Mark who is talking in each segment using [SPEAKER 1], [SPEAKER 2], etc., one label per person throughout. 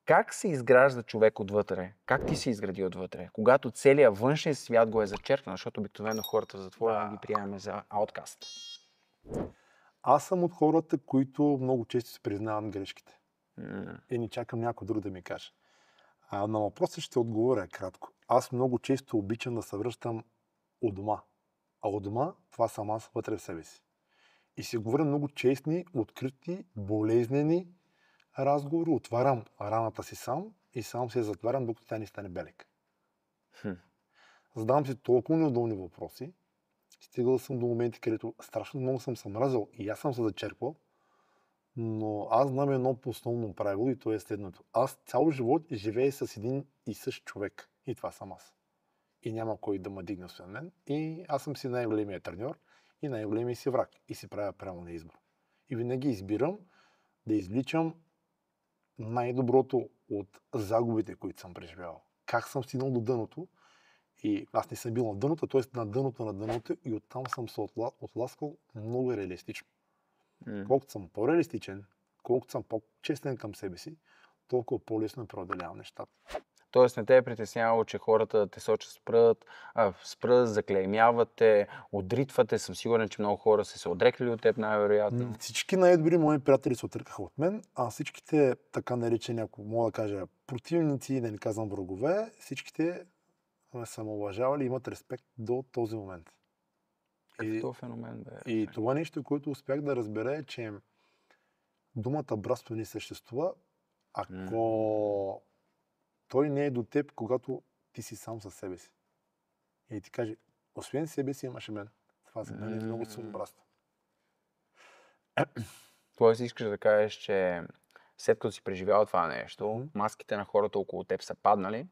[SPEAKER 1] Как се изгражда човек отвътре? Как ти се изгради отвътре? Когато целият външен свят го е зачеркнал, защото обикновено хората в затвора ги приемаме за ауткаст.
[SPEAKER 2] Аз съм от хората, които много често се признават грешките. И не чакам някой друг да ми каже. На въпроса ще отговоря кратко. Аз много често обичам да се връщам у дома. А у дома това съм аз вътре в себе си. И си говоря много честни, открити, болезнени разговори. Отварям раната си сам и сам се затварям, докато тя не стане белек. Задавам си толкова неудобни въпроси. Стигал съм до моменти, където страшно много съм се мразил и аз съм се зачерпвал. Но аз знам едно основно правило и то е следното. Аз цял живот живея с един и същ човек. И това съм аз. И няма кой да ме дигне освен мен. И аз съм си най-големият треньор и най-големият си враг. И си правя правилния избор. И винаги избирам да извличам най-доброто от загубите, които съм преживявал. Как съм стигнал до дъното. И аз не съм бил на дъното, т.е. на дъното и оттам съм се отласкал много реалистично. Колкото съм по-реалистичен, колкото съм по-честен към себе си, толкова по-лесно преодолявам нещата.
[SPEAKER 1] Тоест не те е притеснявало, че хората те сочат спрат, заклеймяват те, отритвате. Съм сигурен, че много хора са се отрекли от теб, най-вероятно.
[SPEAKER 2] Всички най-добри мои приятели се отрекаха от мен, а всичките, така наречени, ако мога да кажа, противници, да не казвам врагове, всичките ме са ме уважавали и имат респект до този момент.
[SPEAKER 1] Какъв феномен бе?
[SPEAKER 2] И това нещо, което успях да разбера е, че думата братство не съществува, ако той не е до теб, когато ти си сам със себе си. И ти каже, освен себе си имаш и мен. Това за мен е много силно братство.
[SPEAKER 1] Тоест искаш да кажеш, че след като си преживял това нещо, маските на хората около теб са паднали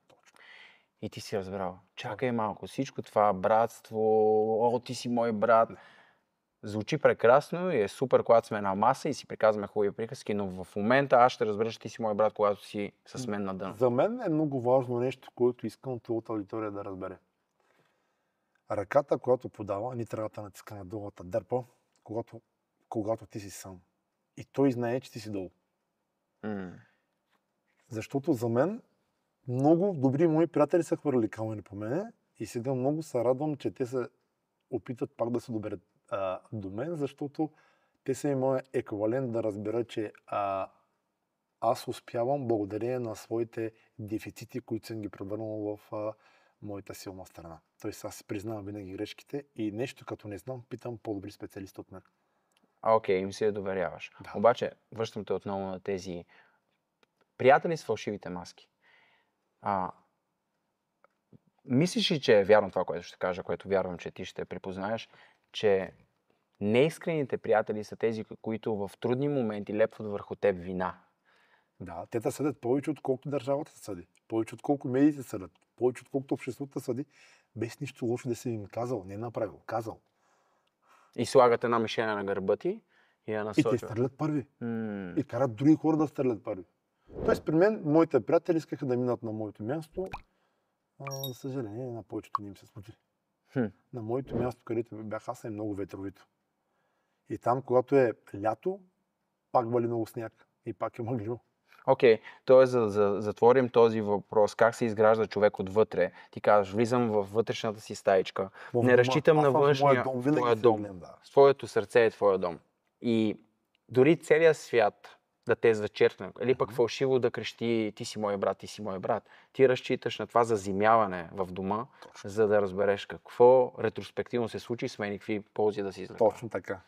[SPEAKER 1] и ти си разбрал. Чакай малко, всичко това братство, ти си мой брат. Звучи прекрасно и е супер, когато сме на маса и си приказваме хубави приказки, но в момента аз ще разбера, че ти си мой брат, когато си с мен на дъно.
[SPEAKER 2] За мен е много важно нещо, което искам твоята аудитория да разбере. Ръката, която подава, ни трябва да натиска на долата дърпа, когато ти си сам. И той знае, че ти си долу. Защото за мен много добри мои приятели са хвърли камъни по мене и сега много се радвам, че те се опитат пак да се доберат до мен, защото те са и моят еквивалент да разбера, че аз успявам благодарение на своите дефицити, които съм ги превърнал в моята силна страна. Тоест аз си признавам винаги грешките и нещо като не знам, питам по-добри специалисти от мен.
[SPEAKER 1] Окей, им си я доверяваш.
[SPEAKER 2] Да.
[SPEAKER 1] Обаче, връщам те отново на тези приятели с фалшивите маски. Мислиш ли, че е вярно това, което ще кажа, което вярвам, че ти ще припознаеш, че неискрените приятели са тези, които в трудни моменти лепват върху теб вина?
[SPEAKER 2] Да, те те съдят повече, отколкото държавата съди. Повече, отколкото медиите съдят. Повече, отколкото обществото съди. Без нищо лошо да си им казал. Не направил. Казал.
[SPEAKER 1] И слагат една мишена на гърба ти и я насочват.
[SPEAKER 2] И те стрелят първи. И карат други хора да стрелят първи. Тоест при мен, моите приятели искаха да минат на моето място. За съжаление, на повечето не им се случи. На моето място, където бях аз, е много ветровито. И там, когато е лято, пак вали много сняг. И пак е мъгливо.
[SPEAKER 1] Окей, т.е. за да затворим този въпрос, как се изгражда човек отвътре, ти казваш, влизам във вътрешната си стаичка, не разчитам на външния, твоя дом, твоето сърце е твоя дом. И дори целият свят да те зачеркне, или пък фалшиво да крещи, ти си мой брат, ти си мой брат, ти разчиташ на това заземяване в дома, за да разбереш какво ретроспективно се случи, с мен и какви ползи да си извлекла.
[SPEAKER 2] Точно така.